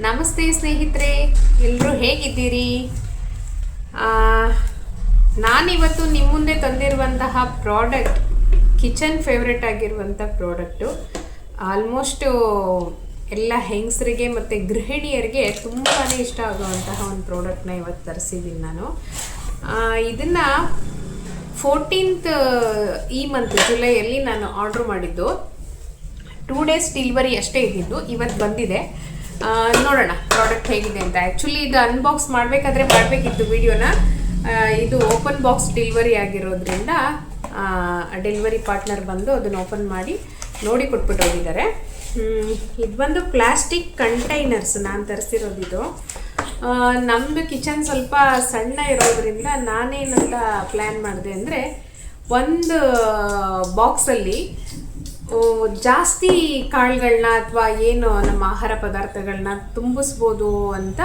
ನಮಸ್ತೆ ಸ್ನೇಹಿತರೆ, ಎಲ್ಲರೂ ಹೇಗಿದ್ದೀರಿ? ನಾನಿವತ್ತು ನಿಮ್ಮ ಮುಂದೆ ತಂದಿರುವಂತಹ ಪ್ರಾಡಕ್ಟ್ ಕಿಚನ್ ಫೇವ್ರೆಟ್ ಆಗಿರುವಂಥ ಪ್ರಾಡಕ್ಟು. ಆಲ್ಮೋಸ್ಟು ಎಲ್ಲ ಹೆಂಗಸರಿಗೆ ಮತ್ತು ಗೃಹಿಣಿಯರಿಗೆ ತುಂಬಾ ಇಷ್ಟ ಆಗುವಂತಹ ಒಂದು ಪ್ರಾಡಕ್ಟ್ನ ಇವತ್ತು ತರಿಸಿದ್ದೀನಿ ನಾನು. ಇದನ್ನು 14th ಈ ಮಂತ್ ಜುಲೈಯಲ್ಲಿ ನಾನು ಆರ್ಡ್ರ್ ಮಾಡಿದ್ದು. 2 days ಡೆಲಿವರಿ ಅಷ್ಟೇ ಇದ್ದಿದ್ದು, ಇವತ್ತು ಬಂದಿದೆ. ನೋಡೋಣ ಪ್ರಾಡಕ್ಟ್ ಹೇಗಿದೆ ಅಂತ. ಆ್ಯಕ್ಚುಲಿ ಇದು ಅನ್ಬಾಕ್ಸ್ ಮಾಡಬೇಕಿತ್ತು ವಿಡಿಯೋನ. ಇದು ಓಪನ್ ಬಾಕ್ಸ್ ಡೆಲಿವರಿ ಆಗಿರೋದ್ರಿಂದ ಡೆಲಿವರಿ ಪಾರ್ಟ್ನರ್ ಬಂದು ಅದನ್ನು ಓಪನ್ ಮಾಡಿ ನೋಡಿ ಕೊಟ್ಬಿಟ್ಟು ಹೋಗಿದ್ದಾರೆ. ಇದು ಬಂದು ಪ್ಲಾಸ್ಟಿಕ್ ಕಂಟೈನರ್ಸ್ ನಾನು ತರಿಸಿರೋದಿದು. ನಮ್ಮದು ಕಿಚನ್ ಸ್ವಲ್ಪ ಸಣ್ಣ ಇರೋದ್ರಿಂದ ನಾನೇನಂತ ಪ್ಲ್ಯಾನ್ ಮಾಡಿದೆ ಅಂದರೆ, ಒಂದು ಬಾಕ್ಸಲ್ಲಿ ಜಾಸ್ತಿ ಕಾಳುಗಳನ್ನ ಅಥವಾ ಏನು ನಮ್ಮ ಆಹಾರ ಪದಾರ್ಥಗಳನ್ನ ತುಂಬಿಸ್ಬೋದು ಅಂತ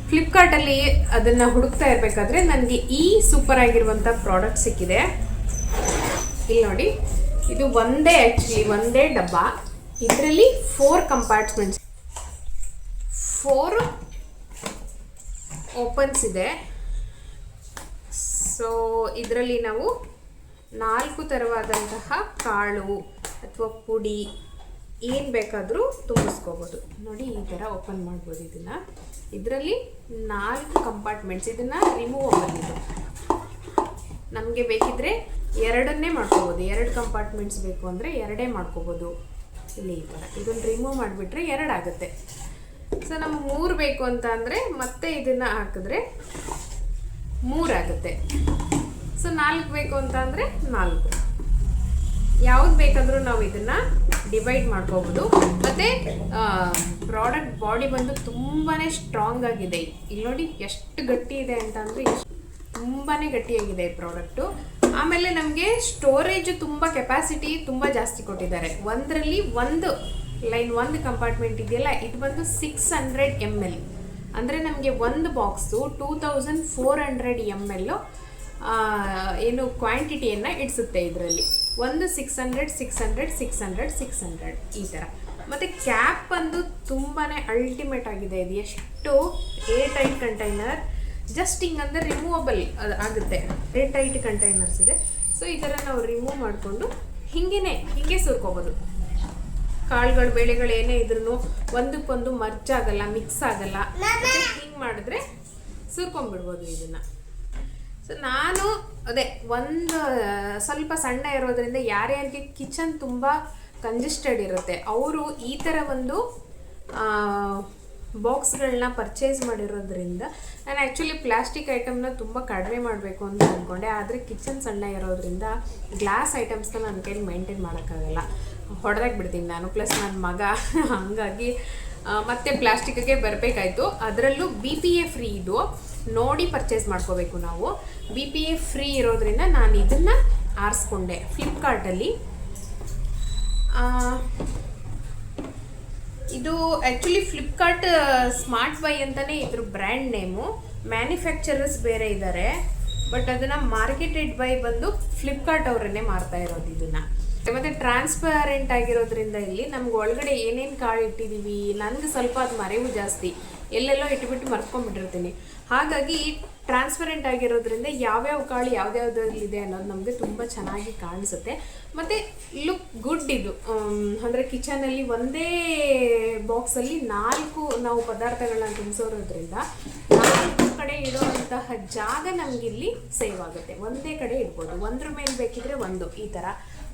ಫ್ಲಿಪ್ಕಾರ್ಟಲ್ಲಿ ಅದನ್ನು ಹುಡುಕ್ತಾ ಇರಬೇಕಾದ್ರೆ ನನಗೆ ಈ ಸೂಪರ್ ಆಗಿರುವಂಥ ಪ್ರಾಡಕ್ಟ್ ಸಿಕ್ಕಿದೆ. ಇಲ್ಲಿ ನೋಡಿ, ಇದು ಒಂದೇ ಡಬ್ಬ. ಇದರಲ್ಲಿ 4 ಕಂಪಾರ್ಟ್ಮೆಂಟ್ಸ್, 4 ಓಪನ್ಸ್ ಇದೆ. ಸೊ ಇದರಲ್ಲಿ ನಾವು 4 ಥರವಾದಂತಹ ಕಾಳು ಅಥವಾ ಪುಡಿ ಏನು ಬೇಕಾದರೂ ತುಂಬಿಸ್ಕೋಬೋದು. ನೋಡಿ, ಈ ಥರ ಓಪನ್ ಮಾಡ್ಬೋದು ಇದನ್ನು. ಇದರಲ್ಲಿ 4 ಕಂಪಾರ್ಟ್ಮೆಂಟ್ಸ್. ಇದನ್ನು ರಿಮೂವಬಲ್ ಇದು. ನಮಗೆ ಬೇಕಿದ್ರೆ 2 ಮಾಡ್ಕೋಬೋದು. 2 ಕಂಪಾರ್ಟ್ಮೆಂಟ್ಸ್ ಬೇಕು ಅಂದರೆ 2 ಮಾಡ್ಕೋಬೋದು. ಇಲ್ಲಿ ಈ ಥರ ಇದನ್ನು ರಿಮೂವ್ ಮಾಡಿಬಿಟ್ರೆ 2 ಆಗುತ್ತೆ. ಸೊ ನಮಗೆ 3 ಬೇಕು ಅಂತ ಅಂದರೆ ಮತ್ತೆ ಇದನ್ನು ಹಾಕಿದ್ರೆ 3 ಆಗುತ್ತೆ. ಸೊ 4 ಬೇಕು ಅಂತ ಅಂದರೆ 4. ಯಾವ್ದು ಬೇಕಾದರೂ ನಾವು ಇದನ್ನು ಡಿವೈಡ್ ಮಾಡ್ಕೋಬೋದು. ಮತ್ತು ಪ್ರಾಡಕ್ಟ್ ಬಾಡಿ ಬಂದು ತುಂಬಾ ಸ್ಟ್ರಾಂಗ್ ಆಗಿದೆ. ಇಲ್ಲಿ ನೋಡಿ ಎಷ್ಟು ಗಟ್ಟಿ ಇದೆ ಅಂತ ಅಂದರೆ, ತುಂಬಾ ಗಟ್ಟಿಯಾಗಿದೆ ಈ ಪ್ರಾಡಕ್ಟು. ಆಮೇಲೆ ನಮಗೆ ಸ್ಟೋರೇಜ್ ತುಂಬ ಕೆಪಾಸಿಟಿ ತುಂಬ ಜಾಸ್ತಿ ಕೊಟ್ಟಿದ್ದಾರೆ. ಒಂದರಲ್ಲಿ ಒಂದು ಕಂಪಾರ್ಟ್ಮೆಂಟ್ ಇದೆಯಲ್ಲ, ಇದು ಬಂದು 600 ml. ಅಂದರೆ ನಮಗೆ ಒಂದು ಬಾಕ್ಸು 2400 ml ಏನು ಕ್ವಾಂಟಿಟಿಯನ್ನು ಇಡಿಸುತ್ತೆ. ಇದರಲ್ಲಿ ಒಂದು 600 ಈ ಥರ. ಮತ್ತು ಕ್ಯಾಪ್ ಬಂದು ತುಂಬಾ ಅಲ್ಟಿಮೇಟ್ ಆಗಿದೆ. ಇದು ಎಷ್ಟು ಏರ್ ಟೈಟ್ ಕಂಟೈನರ್, ಜಸ್ಟ್ ಹಿಂಗಂದ್ರೆ ರಿಮೂವಬಲ್ ಆಗುತ್ತೆ. ಏರ್ ಟೈಟ್ ಕಂಟೈನರ್ಸ್ ಇದೆ. ಸೊ ಈ ಥರ ನಾವು ರಿಮೂವ್ ಮಾಡಿಕೊಂಡು ಹಿಂಗೆ ಸುರ್ಕೋಬೋದು. ಕಾಳುಗಳು ಬೇಳೆಗಳು ಏನೇ ಇದ್ರೂ ಒಂದಕ್ಕೊಂದು ಮರ್ಜ್ ಆಗಲ್ಲ, ಮಿಕ್ಸ್ ಆಗಲ್ಲ. ಹಿಂಗೆ ಮಾಡಿದ್ರೆ ಸುರ್ಕೊಂಡ್ಬಿಡ್ಬೋದು ಇದನ್ನು. ಸೊ ನಾನು ಸ್ವಲ್ಪ ಸಣ್ಣ ಇರೋದ್ರಿಂದ ಯಾರ್ಯಾರಿಗೆ ಕಿಚನ್ ತುಂಬ ಕಂಜೆಸ್ಟೆಡ್ ಇರುತ್ತೆ ಅವರು ಈ ಥರ ಒಂದು ಬಾಕ್ಸ್ಗಳನ್ನ ಪರ್ಚೇಸ್ ಮಾಡಿರೋದ್ರಿಂದ, ನಾನು ಆ್ಯಕ್ಚುಲಿ ಪ್ಲಾಸ್ಟಿಕ್ ಐಟಮ್ನ ತುಂಬ ಕಡಿಮೆ ಮಾಡಬೇಕು ಅಂತ ಅಂದ್ಕೊಂಡೆ. ಆದರೆ ಕಿಚನ್ ಸಣ್ಣ ಇರೋದ್ರಿಂದ ಗ್ಲಾಸ್ ಐಟಮ್ಸ್ನ ನನ್ನ ಕೈಲಿ ಮೇಂಟೈನ್ ಮಾಡೋಕ್ಕಾಗಲ್ಲ, ಹೊಡೆದಾಕ್ಬಿಡ್ತೀನಿ ನಾನು. ಪ್ಲಸ್ ನನ್ನ ಮಗ, ಹಾಗಾಗಿ ಮತ್ತೆ ಪ್ಲಾಸ್ಟಿಕ್ಗೆ ಬರಬೇಕಾಯ್ತು. ಅದರಲ್ಲೂ BPA ಫ್ರೀ ಇದು ನೋಡಿ ಪರ್ಚೇಸ್ ಮಾಡ್ಕೋಬೇಕು ನಾವು. BPA ಫ್ರೀ ಇರೋದ್ರಿಂದ ನಾನು ಇದನ್ನು ಆರಿಸ್ಕೊಂಡೆ ಫ್ಲಿಪ್ಕಾರ್ಟಲ್ಲಿ. ಇದು ಆ್ಯಕ್ಚುಲಿ ಫ್ಲಿಪ್ಕಾರ್ಟ್ ಸ್ಮಾರ್ಟ್ ಬೈ ಅಂತಲೇ ಇದ್ರ ಬ್ರ್ಯಾಂಡ್ ನೇಮು. ಮ್ಯಾನುಫ್ಯಾಕ್ಚರರ್ಸ್ ಬೇರೆ ಇದ್ದಾರೆ, ಬಟ್ ಅದನ್ನು ಮಾರ್ಕೆಟೆಡ್ ಬೈ ಬಂದು ಫ್ಲಿಪ್ಕಾರ್ಟ್ ಅವರನ್ನೇ ಮಾರ್ತಾ ಇರೋದು ಇದನ್ನು. ಮತ್ತು ಟ್ರಾನ್ಸ್ಪರೆಂಟ್ ಆಗಿರೋದ್ರಿಂದ ಇಲ್ಲಿ ನಮ್ಗೆ ಒಳಗಡೆ ಏನೇನು ಕಾಳು ಇಟ್ಟಿದ್ದೀವಿ, ನನಗೆ ಸ್ವಲ್ಪ ಅದು ಮರೆವು ಜಾಸ್ತಿ, ಎಲ್ಲೆಲ್ಲೋ ಇಟ್ಬಿಟ್ಟು ಮರ್ತ್ಕೊಂಡ್ಬಿಟ್ಟಿರ್ತೀನಿ. ಹಾಗಾಗಿ ಟ್ರಾನ್ಸ್ಪರೆಂಟ್ ಆಗಿರೋದ್ರಿಂದ ಯಾವ್ಯಾವ ಕಾಳು ಯಾವ್ದ್ಯಾವ್ದಲ್ಲಿದೆ ಅನ್ನೋದು ನಮಗೆ ತುಂಬ ಚೆನ್ನಾಗಿ ಕಾಣಿಸುತ್ತೆ. ಮತ್ತು ಲುಕ್ ಗುಡ್ ಇದು. ಅಂದರೆ ಕಿಚನಲ್ಲಿ ಒಂದೇ ಬಾಕ್ಸಲ್ಲಿ 4 ನಾವು ಪದಾರ್ಥಗಳನ್ನ ತುಂಬಿಸೋದ್ರಿಂದ 4 ಕಡೆ ಇಡುವಂತಹ ಜಾಗ ನಮಗಿಲ್ಲಿ ಸೇವ್ ಆಗುತ್ತೆ. ಒಂದೇ ಕಡೆ ಇಡ್ಬೋದು. ಒಂದ್ರ ಮೇಲೆ ಬೇಕಿದ್ರೆ ಈ ಥರ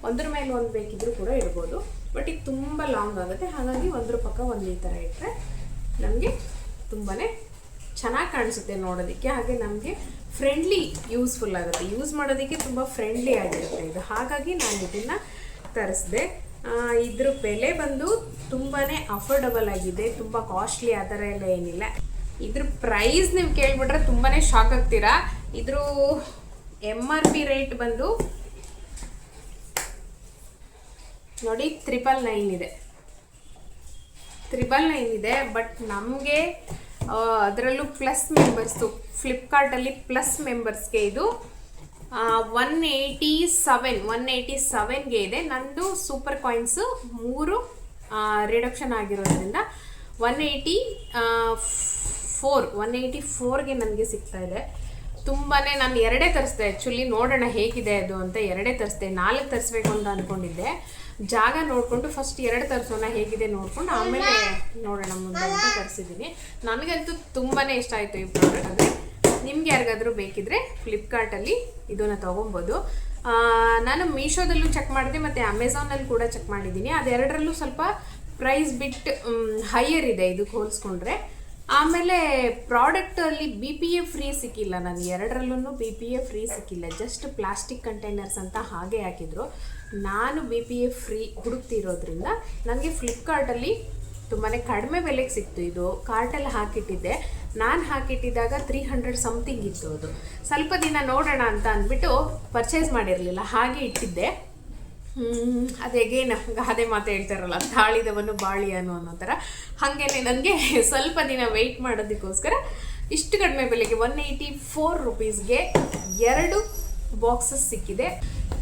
ಒಂದ್ರ ಮೇಲೆ ಒಂದು ಬೇಕಿದ್ರೂ ಕೂಡ ಇಡ್ಬೋದು. ಬಟ್ ಇದು ತುಂಬ ಲಾಂಗ್ ಆಗುತ್ತೆ. ಹಾಗಾಗಿ ಒಂದ್ರ ಪಕ್ಕ ಒಂದು ಈ ಥರ ಇಟ್ಟರೆ ನಮಗೆ ತುಂಬಾ ಚೆನ್ನಾಗಿ ಕಾಣಿಸುತ್ತೆ ನೋಡೋದಕ್ಕೆ. ಹಾಗೆ ನಮಗೆ ಫ್ರೆಂಡ್ಲಿ, ಯೂಸ್ಫುಲ್ ಆಗುತ್ತೆ, ಯೂಸ್ ಮಾಡೋದಕ್ಕೆ ತುಂಬ ಫ್ರೆಂಡ್ಲಿ ಆಗಿರುತ್ತೆ ಇದು. ಹಾಗಾಗಿ ನಾನು ಇದನ್ನು ತರಿಸಿದೆ. ಇದ್ರ ಬೆಲೆ ಬಂದು ತುಂಬಾ ಅಫೋರ್ಡಬಲ್ ಆಗಿದೆ, ತುಂಬ ಕಾಸ್ಟ್ಲಿ ಆ ಥರ ಎಲ್ಲ ಏನಿಲ್ಲ. ಇದ್ರ ಪ್ರೈಸ್ ನೀವು ಕೇಳಿಬಿಟ್ರೆ ತುಂಬಾ ಶಾಕ್ ಆಗ್ತೀರಾ. ಇದ್ರ MRP ರೇಟ್ ಬಂದು ನೋಡಿ 999 ಇದೆ. 999 ಇದೆ. ಬಟ್ ನಮಗೆ ಅದರಲ್ಲೂ ಪ್ಲಸ್ ಮೆಂಬರ್ಸು, ಫ್ಲಿಪ್ಕಾರ್ಟಲ್ಲಿ ಪ್ಲಸ್ ಮೆಂಬರ್ಸ್ಗೆ ಇದು 187ಗೆ ಇದೆ. ನಂದು ಸೂಪರ್ ಕಾಯಿನ್ಸು 3 ರಿಡಕ್ಷನ್ ಆಗಿರೋದ್ರಿಂದ 184ಗೆ ನನಗೆ ಸಿಗ್ತಾ ಇದೆ. ತುಂಬಾ ನಾನು ಎರಡೇ ತರಿಸ್ದೆ ಆ್ಯಕ್ಚುಲಿ, ನೋಡೋಣ ಹೇಗಿದೆ ಅದು ಅಂತ ಎರಡೇ ತರಿಸ್ದೆ. 4 ತರಿಸ್ಬೇಕು ಅಂತ ಅಂದ್ಕೊಂಡಿದ್ದೆ. ಜಾಗ ನೋಡಿಕೊಂಡು ಫಸ್ಟ್ 2 ತರಿಸೋಣ ಹೇಗಿದೆ ನೋಡ್ಕೊಂಡು ಆಮೇಲೆ ನೋಡೋಣ ಮುಂದೆ ಅಂತ ತರಿಸಿದ್ದೀನಿ. ನನಗಂತೂ ತುಂಬಾ ಇಷ್ಟ ಆಯಿತು ಈ ಪ್ರಾಡಕ್ಟ್. ಅಂದರೆ ನಿಮ್ಗೆ ಯಾರಿಗಾದರೂ ಬೇಕಿದ್ರೆ ಫ್ಲಿಪ್ಕಾರ್ಟಲ್ಲಿ ಇದನ್ನು ತೊಗೊಬೋದು. ನಾನು ಮೀಶೋದಲ್ಲೂ ಚೆಕ್ ಮಾಡಿದೆ ಮತ್ತು ಅಮೆಝಾನಲ್ಲಿ ಕೂಡ ಚೆಕ್ ಮಾಡಿದ್ದೀನಿ. ಅದೆರಡರಲ್ಲೂ ಸ್ವಲ್ಪ ಪ್ರೈಸ್ ಬಿಟ್ ಹೈಯರ್ ಇದೆ ಇದಕ್ಕೆ ಹೋಲಿಸ್ಕೊಂಡ್ರೆ. ಆಮೇಲೆ ಪ್ರಾಡಕ್ಟಲ್ಲಿ BPA ಫ್ರೀ ಸಿಕ್ಕಿಲ್ಲ, ನಾನು ಎರಡರಲ್ಲೂ BPA ಫ್ರೀ ಸಿಕ್ಕಿಲ್ಲ. ಜಸ್ಟ್ ಪ್ಲಾಸ್ಟಿಕ್ ಕಂಟೈನರ್ಸ್ ಅಂತ ಹಾಗೆ ಹಾಕಿದ್ರು. ನಾನು BPA ಫ್ರೀ ಹುಡುಕ್ತಿರೋದ್ರಿಂದ ನನಗೆ ಫ್ಲಿಪ್ಕಾರ್ಟಲ್ಲಿ ತುಂಬಾ ಕಡಿಮೆ ಬೆಲೆಗೆ ಸಿಕ್ತು. ಇದು ಕಾರ್ಟಲ್ಲಿ ಹಾಕಿಟ್ಟಿದ್ದೆ, ನಾನು ಹಾಕಿಟ್ಟಿದ್ದಾಗ 300 ಸಮಥಿಂಗ್ ಇತ್ತು. ಅದು ಸ್ವಲ್ಪ ದಿನ ನೋಡೋಣ ಅಂತ ಅಂದ್ಬಿಟ್ಟು ಪರ್ಚೇಸ್ ಮಾಡಿರಲಿಲ್ಲ, ಹಾಗೆ ಇಟ್ಟಿದ್ದೆ. ಅದು ಎಗೇನ್ ಗಾದೆ ಮಾತು ಹೇಳ್ತಾರಲ್ಲ, ತಾಳಿದವನು ಬಾಳಿಯನು ಅನ್ನೋ ಥರ. ಹಾಗೇನೆ ನನಗೆ ಸ್ವಲ್ಪ ದಿನ ವೆಯ್ಟ್ ಮಾಡೋದಕ್ಕೋಸ್ಕರ ಇಷ್ಟು ಕಡಿಮೆ ಬೆಲೆಗೆ 184 ರುಪೀಸ್ಗೆ 2 ಬಾಕ್ಸಸ್ ಸಿಕ್ಕಿದೆ.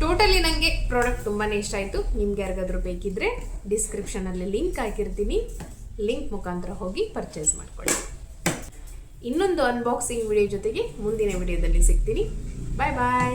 ಟೋಟಲಿ ನನಗೆ ಪ್ರಾಡಕ್ಟ್ ತುಂಬಾ ಇಷ್ಟ ಆಯಿತು. ನಿಮ್ಗೆ ಯಾರಿಗಾದ್ರೂ ಬೇಕಿದ್ದರೆ ಡಿಸ್ಕ್ರಿಪ್ಷನಲ್ಲಿ ಲಿಂಕ್ ಹಾಕಿರ್ತೀನಿ, ಲಿಂಕ್ ಮುಖಾಂತರ ಹೋಗಿ ಪರ್ಚೇಸ್ ಮಾಡ್ಕೊಳ್ಳಿ. ಇನ್ನೊಂದು ಅನ್ಬಾಕ್ಸಿಂಗ್ ವಿಡಿಯೋ ಜೊತೆಗೆ ಮುಂದಿನ ವಿಡಿಯೋದಲ್ಲಿ ಸಿಗ್ತೀನಿ. ಬಾಯ್ ಬಾಯ್.